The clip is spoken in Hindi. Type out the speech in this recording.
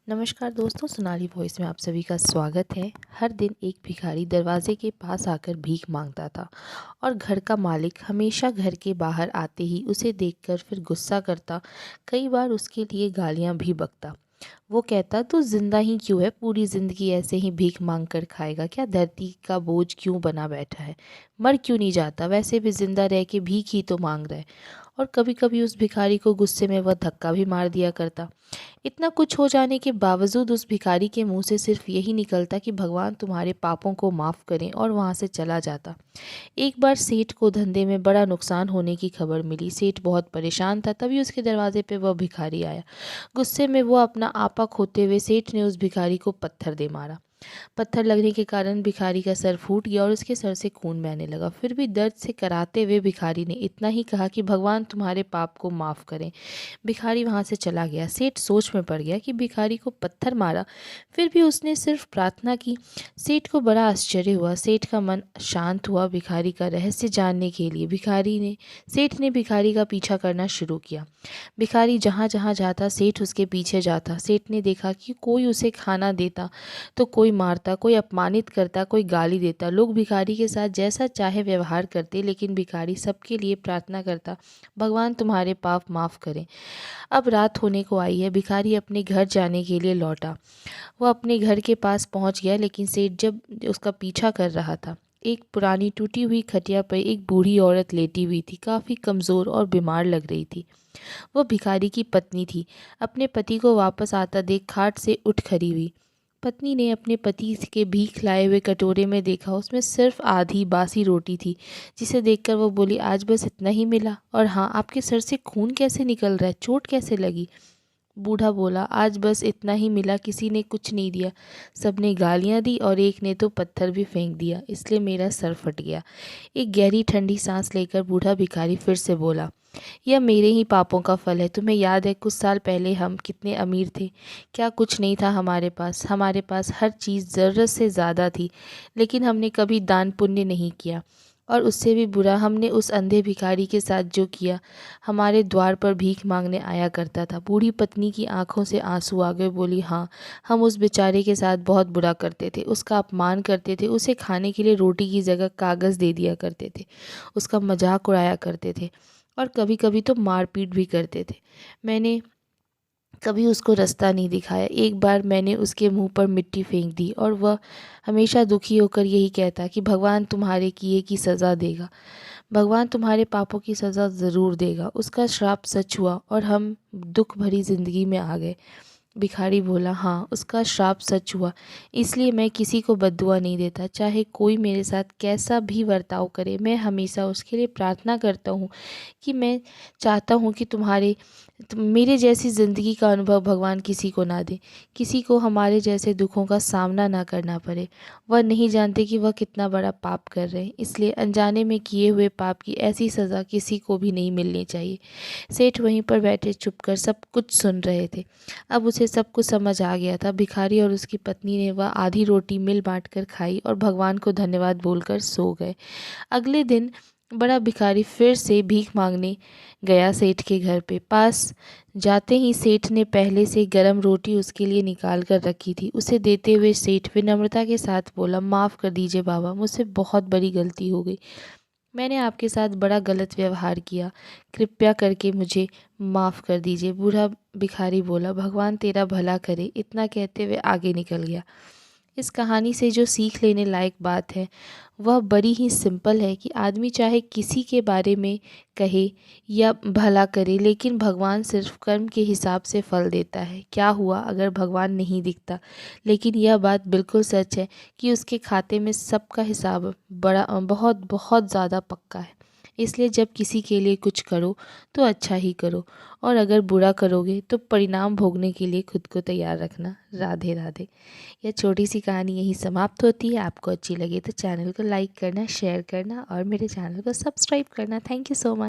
नमस्कार दोस्तों, सोनाली वॉइस में आप सभी का स्वागत है। हर दिन एक भिखारी दरवाजे के पास आकर भीख मांगता था और घर का मालिक हमेशा घर के बाहर आते ही उसे देखकर फिर गुस्सा करता, कई बार उसके लिए गालियां भी बकता। वो कहता, तू जिंदा ही क्यों है? पूरी जिंदगी ऐसे ही भीख मांग कर खाएगा क्या? धरती का बोझ क्यों बना बैठा है? मर क्यों नहीं जाता? वैसे भी जिंदा रह के भीख ही तो मांग रहा है। और कभी कभी उस भिखारी को गुस्से में वह धक्का भी मार दिया करता। इतना कुछ हो जाने के बावजूद उस भिखारी के मुंह से सिर्फ यही निकलता कि भगवान तुम्हारे पापों को माफ़ करें, और वहां से चला जाता। एक बार सेठ को धंधे में बड़ा नुकसान होने की खबर मिली। सेठ बहुत परेशान था। तभी उसके दरवाजे पे वह भिखारी आया। गुस्से में वो अपना आपा खोते हुए सेठ ने उस भिखारी को पत्थर दे मारा। पत्थर लगने के कारण भिखारी का सर फूट गया और उसके सर से खून बहने लगा। फिर भी दर्द से कराते हुए भिखारी ने इतना ही कहा कि भगवान तुम्हारे पाप को माफ़ करें। भिखारी वहां से चला गया। सेठ सोच में पड़ गया कि भिखारी को पत्थर मारा, फिर भी उसने सिर्फ प्रार्थना की। सेठ को बड़ा आश्चर्य हुआ। सेठ का मन शांत हुआ भिखारी का रहस्य जानने के लिए। सेठ ने भिखारी का पीछा करना शुरू किया। भिखारी जहाँ जहाँ जाता सेठ उसके पीछे जाता। सेठ ने देखा कि कोई उसे खाना देता तो कोई मारता, कोई अपमानित करता, कोई गाली देता। लोग भिखारी के साथ जैसा चाहे व्यवहार करते, लेकिन भिखारी सबके लिए प्रार्थना करता, भगवान तुम्हारे पाप माफ़ करें। अब रात होने को आई है। भिखारी अपने घर जाने के लिए लौटा। वह अपने घर के पास पहुंच गया, लेकिन सेठ जब उसका पीछा कर रहा था। एक पुरानी टूटी हुई खटिया पर एक बूढ़ी औरत लेटी हुई थी, काफ़ी कमज़ोर और बीमार लग रही थी। वह भिखारी की पत्नी थी। अपने पति को वापस आता देख खाट से उठ खड़ी हुई। पत्नी ने अपने पति के भीख लाए हुए कटोरे में देखा, उसमें सिर्फ आधी बासी रोटी थी। जिसे देखकर वो बोली, आज बस इतना ही मिला? और हाँ, आपके सर से खून कैसे निकल रहा है? चोट कैसे लगी? बूढ़ा बोला, आज बस इतना ही मिला, किसी ने कुछ नहीं दिया। सबने गालियां दी और एक ने तो पत्थर भी फेंक दिया, इसलिए मेरा सर फट गया। एक गहरी ठंडी सांस लेकर बूढ़ा भिखारी फिर से बोला, यह मेरे ही पापों का फल है। तुम्हें याद है कुछ साल पहले हम कितने अमीर थे? क्या कुछ नहीं था हमारे पास हर चीज़ ज़रूरत से ज़्यादा थी, लेकिन हमने कभी दान पुण्य नहीं किया। और उससे भी बुरा हमने उस अंधे भिखारी के साथ जो किया। हमारे द्वार पर भीख मांगने आया करता था। बूढ़ी पत्नी की आंखों से आंसू आ गए। बोली, हाँ, हम उस बेचारे के साथ बहुत बुरा करते थे, उसका अपमान करते थे, उसे खाने के लिए रोटी की जगह कागज़ दे दिया करते थे, उसका मजाक उड़ाया करते थे और कभी कभी तो मारपीट भी करते थे। मैंने कभी उसको रास्ता नहीं दिखाया। एक बार मैंने उसके मुंह पर मिट्टी फेंक दी और वह हमेशा दुखी होकर यही कहता कि भगवान तुम्हारे किए की सज़ा देगा, भगवान तुम्हारे पापों की सज़ा ज़रूर देगा। उसका श्राप सच हुआ और हम दुख भरी ज़िंदगी में आ गए। भिखारी बोला, हाँ, उसका श्राप सच हुआ, इसलिए मैं किसी को बद्दुआ नहीं देता। चाहे कोई मेरे साथ कैसा भी बर्ताव करे, मैं हमेशा उसके लिए प्रार्थना करता हूँ कि मैं चाहता हूँ कि मेरे जैसी ज़िंदगी का अनुभव भगवान किसी को ना दे, किसी को हमारे जैसे दुखों का सामना ना करना पड़े। वह नहीं जानते कि वह कितना बड़ा पाप कर रहे हैं, इसलिए अनजाने में किए हुए पाप की ऐसी सज़ा किसी को भी नहीं मिलनी चाहिए। सेठ वहीं पर बैठे चुपकर सब कुछ सुन रहे थे। अब उसे सब कुछ समझ आ गया था। भिखारी और उसकी पत्नी ने वह आधी रोटी मिल बांट कर खाई और भगवान को धन्यवाद बोलकर सो गए। अगले दिन बड़ा भिखारी फिर से भीख मांगने गया सेठ के घर पे। पास जाते ही सेठ ने पहले से गरम रोटी उसके लिए निकाल कर रखी थी। उसे देते हुए सेठ विनम्रता के साथ बोला, माफ़ कर दीजिए बाबा, मुझसे बहुत बड़ी गलती हो गई। मैंने आपके साथ बड़ा गलत व्यवहार किया, कृपया करके मुझे माफ़ कर दीजिए। बूढ़ा भिखारी बोला, भगवान तेरा भला करे। इतना कहते हुए आगे निकल गया। इस कहानी से जो सीख लेने लायक बात है वह बड़ी ही सिंपल है कि आदमी चाहे किसी के बारे में कहे या भला करे, लेकिन भगवान सिर्फ कर्म के हिसाब से फल देता है। क्या हुआ अगर भगवान नहीं दिखता? लेकिन यह बात बिल्कुल सच है कि उसके खाते में सबका हिसाब बहुत बहुत ज़्यादा पक्का है। इसलिए जब किसी के लिए कुछ करो तो अच्छा ही करो, और अगर बुरा करोगे तो परिणाम भोगने के लिए खुद को तैयार रखना। राधे राधे। यह छोटी सी कहानी यहीं समाप्त होती है। आपको अच्छी लगे तो चैनल को लाइक करना, शेयर करना और मेरे चैनल को सब्सक्राइब करना। Thank you so much.